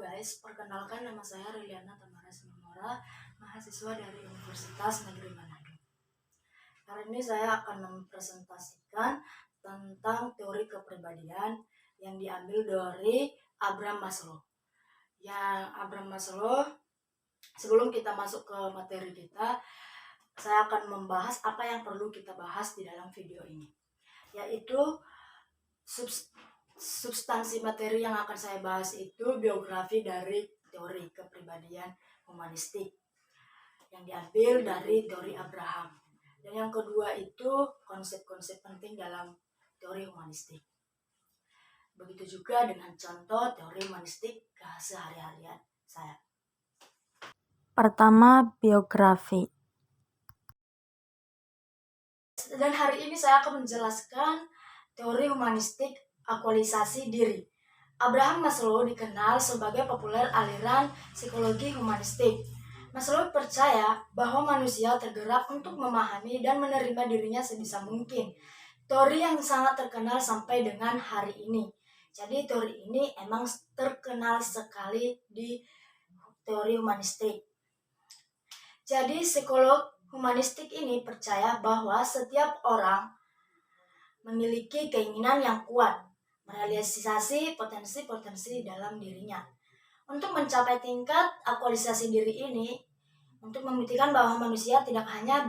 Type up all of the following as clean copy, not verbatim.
guys, perkenalkan nama saya Riliana Tamara Sinomora, mahasiswa dari Universitas Negeri Manado. Hari ini saya akan mempresentasikan tentang teori kepribadian yang diambil dari Abraham Maslow. Sebelum kita masuk ke materi kita, saya akan membahas apa yang perlu kita bahas di dalam video ini, yaitu substansi materi yang akan saya bahas itu biografi dari teori kepribadian humanistik yang diambil dari teori Abraham. Dan yang kedua itu konsep-konsep penting dalam teori humanistik. Begitu juga dengan contoh teori humanistik kesehari-harian saya. Pertama, biografi. Dan hari ini saya akan menjelaskan teori humanistik aktualisasi diri. Abraham Maslow dikenal sebagai populer aliran psikologi humanistik. Maslow percaya bahwa manusia tergerak untuk memahami dan menerima dirinya sebisa mungkin. Teori yang sangat terkenal sampai dengan hari ini. Jadi teori ini emang terkenal sekali di teori humanistik. Jadi psikolog humanistik ini percaya bahwa setiap orang memiliki keinginan yang kuat merealisasi potensi-potensi dalam dirinya. Untuk mencapai tingkat aktualisasi diri ini, untuk membuktikan bahwa manusia tidak hanya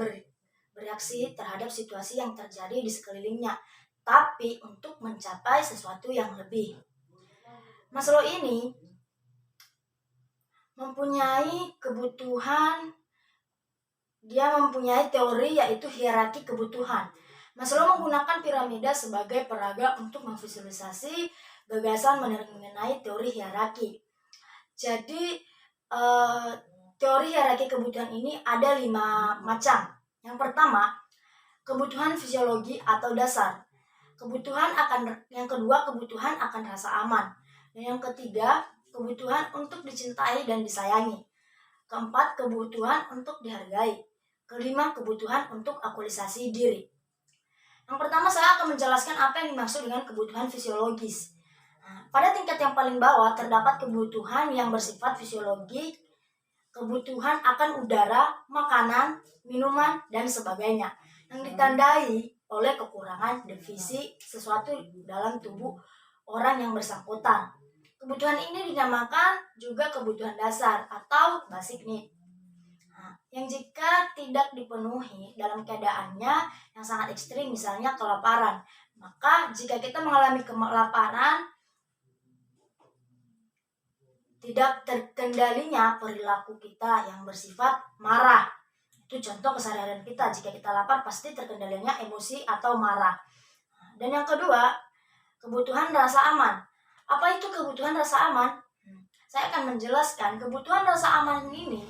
bereaksi terhadap situasi yang terjadi di sekelilingnya, tapi untuk mencapai sesuatu yang lebih. Maslow ini mempunyai teori yaitu hierarki kebutuhan. Maslow menggunakan piramida sebagai peraga untuk memvisualisasi gagasan mengenai teori hierarki. Jadi teori hierarki kebutuhan ini ada 5 macam. Yang pertama, kebutuhan fisiologi atau dasar. Yang kedua, kebutuhan akan rasa aman. Dan yang ketiga, kebutuhan untuk dicintai dan disayangi. Keempat, kebutuhan untuk dihargai. Kelima, kebutuhan untuk aktualisasi diri. Yang pertama, saya akan menjelaskan apa yang dimaksud dengan kebutuhan fisiologis. Pada tingkat yang paling bawah terdapat kebutuhan yang bersifat fisiologi, kebutuhan akan udara, makanan, minuman, dan sebagainya, yang ditandai oleh kekurangan defisi sesuatu dalam tubuh orang yang bersangkutan. Kebutuhan ini dinamakan juga kebutuhan dasar atau basic need. Yang jika tidak dipenuhi dalam keadaannya yang sangat ekstrim, misalnya kelaparan, maka jika kita mengalami kelaparan, tidak terkendalinya perilaku kita yang bersifat marah. Itu contoh keseharian kita. Jika kita lapar, pasti terkendalinya emosi atau marah. Dan yang kedua, kebutuhan rasa aman. Apa itu kebutuhan rasa aman? Saya akan menjelaskan kebutuhan rasa aman ini.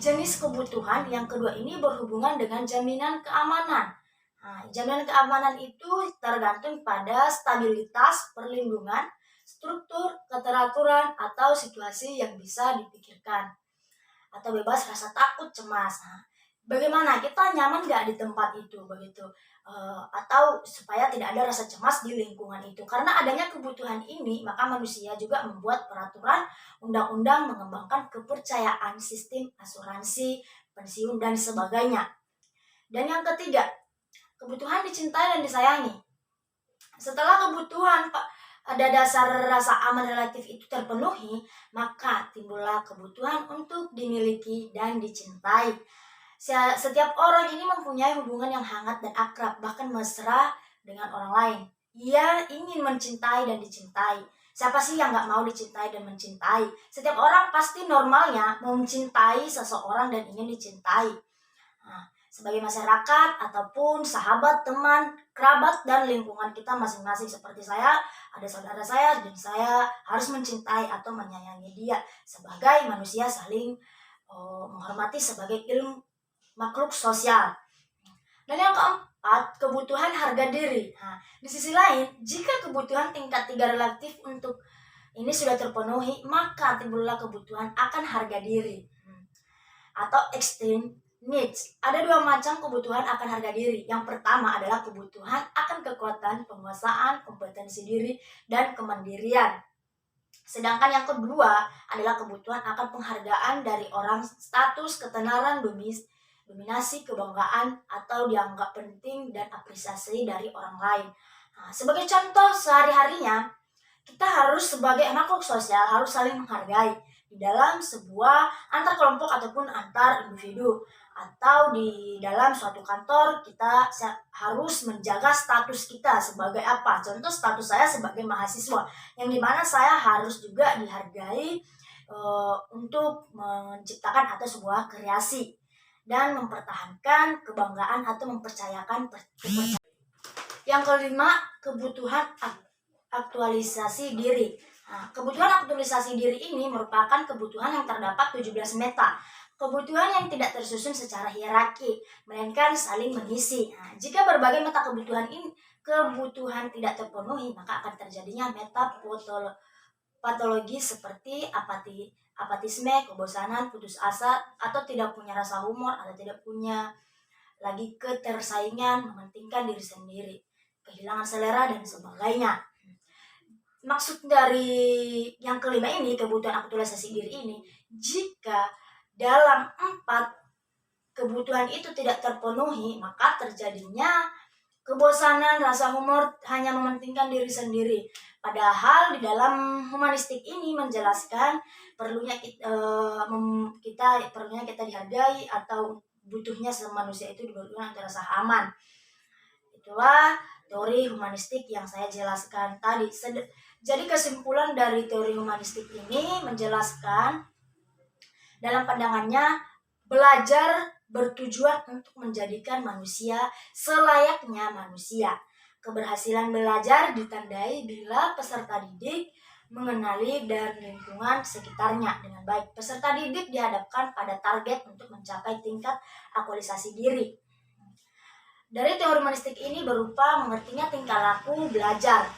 Jenis kebutuhan yang kedua ini berhubungan dengan jaminan keamanan. Jaminan keamanan itu tergantung pada stabilitas, perlindungan, struktur, keteraturan, atau situasi yang bisa dipikirkan. Atau bebas rasa takut, cemas. Bagaimana kita nyaman gak di tempat itu, begitu? Atau supaya tidak ada rasa cemas di lingkungan itu. Karena adanya kebutuhan ini, maka manusia juga membuat peraturan, undang-undang, mengembangkan kepercayaan, sistem asuransi, pensiun, dan sebagainya. Dan yang ketiga, kebutuhan dicintai dan disayangi. Setelah kebutuhan ada dasar rasa aman relatif itu terpenuhi, maka timbullah kebutuhan untuk dimiliki dan dicintai. Setiap orang ini mempunyai hubungan yang hangat dan akrab, bahkan mesra dengan orang lain. Ia ingin mencintai dan dicintai. Siapa sih yang gak mau dicintai dan mencintai? Setiap orang pasti normalnya mau mencintai seseorang dan ingin dicintai. Sebagai masyarakat ataupun sahabat, teman, kerabat, dan lingkungan kita masing-masing. Seperti saya, ada saudara saya, dan saya harus mencintai atau menyayangi dia. Sebagai manusia saling menghormati sebagai makhluk sosial. Dan yang keempat, kebutuhan harga diri. Di sisi lain, jika kebutuhan tingkat 3 relatif untuk ini sudah terpenuhi, maka timbullah kebutuhan akan harga diri atau extreme needs. Ada 2 macam kebutuhan akan harga diri. Yang pertama adalah kebutuhan akan kekuatan, penguasaan, kompetensi diri, dan kemandirian. Sedangkan yang kedua adalah kebutuhan akan penghargaan dari orang, status, ketenaran, dominasi, kebanggaan, atau dianggap penting dan apresiasi dari orang lain. Nah, sebagai contoh sehari-harinya, kita harus sebagai makhluk sosial harus saling menghargai di dalam sebuah antar kelompok ataupun antar individu, atau di dalam suatu kantor kita harus menjaga status kita sebagai apa. Contoh, status saya sebagai mahasiswa yang dimana saya harus juga dihargai untuk menciptakan atau sebuah kreasi dan mempertahankan kebanggaan atau mempercayakan kepercayaan. Yang kelima, kebutuhan aktualisasi diri. Nah, kebutuhan aktualisasi diri ini merupakan kebutuhan yang terdapat 17 meta. Kebutuhan yang tidak tersusun secara hierarki, melainkan saling mengisi. Nah, jika berbagai meta kebutuhan tidak terpenuhi, maka akan terjadinya meta patologi seperti apatisme, kebosanan, putus asa, atau tidak punya rasa humor, atau tidak punya lagi ketersaingan, mementingkan diri sendiri, kehilangan selera, dan sebagainya. Maksud dari yang kelima ini, kebutuhan aktualisasi diri ini, jika dalam 4 kebutuhan itu tidak terpenuhi, maka terjadinya kebosanan, rasa humor, hanya mementingkan diri sendiri. Padahal di dalam humanistik ini menjelaskan perlunya kita dihargai, atau butuhnya manusia itu dibutuhkan antara rasa aman. Itulah teori humanistik yang saya jelaskan tadi. Jadi kesimpulan dari teori humanistik ini menjelaskan dalam pandangannya, belajar bertujuan untuk menjadikan manusia selayaknya manusia. Keberhasilan belajar ditandai bila peserta didik mengenali dan lingkungan sekitarnya dengan baik. Peserta didik dihadapkan pada target untuk mencapai tingkat aktualisasi diri. Dari teori humanistik ini berupa mengertinya tingkah laku belajar.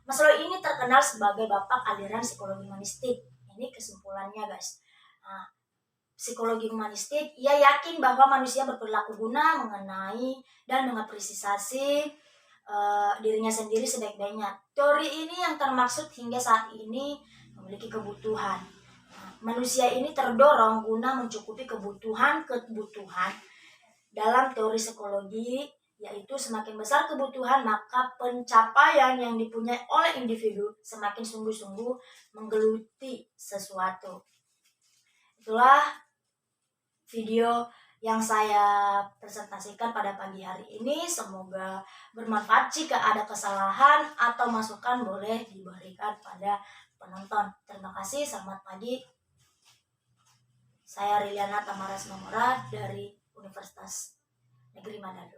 Maslow ini terkenal sebagai bapak aliran psikologi humanistik. Ini kesimpulannya, guys. Nah, psikologi humanistik, ia yakin bahwa manusia berperilaku guna mengenai dan mengapresiasi dirinya sendiri sebaik-baiknya. Teori ini yang termaksud hingga saat ini memiliki kebutuhan. Nah, manusia ini terdorong guna mencukupi kebutuhan dalam teori psikologi, yaitu semakin besar kebutuhan, maka pencapaian yang dipunyai oleh individu semakin sungguh-sungguh menggeluti sesuatu. Itulah video yang saya presentasikan pada pagi hari ini. Semoga bermanfaat. Jika ada kesalahan atau masukan boleh diberikan pada penonton. Terima kasih, selamat pagi. Saya Riliana Tamara Simamora dari Universitas Negeri Manado.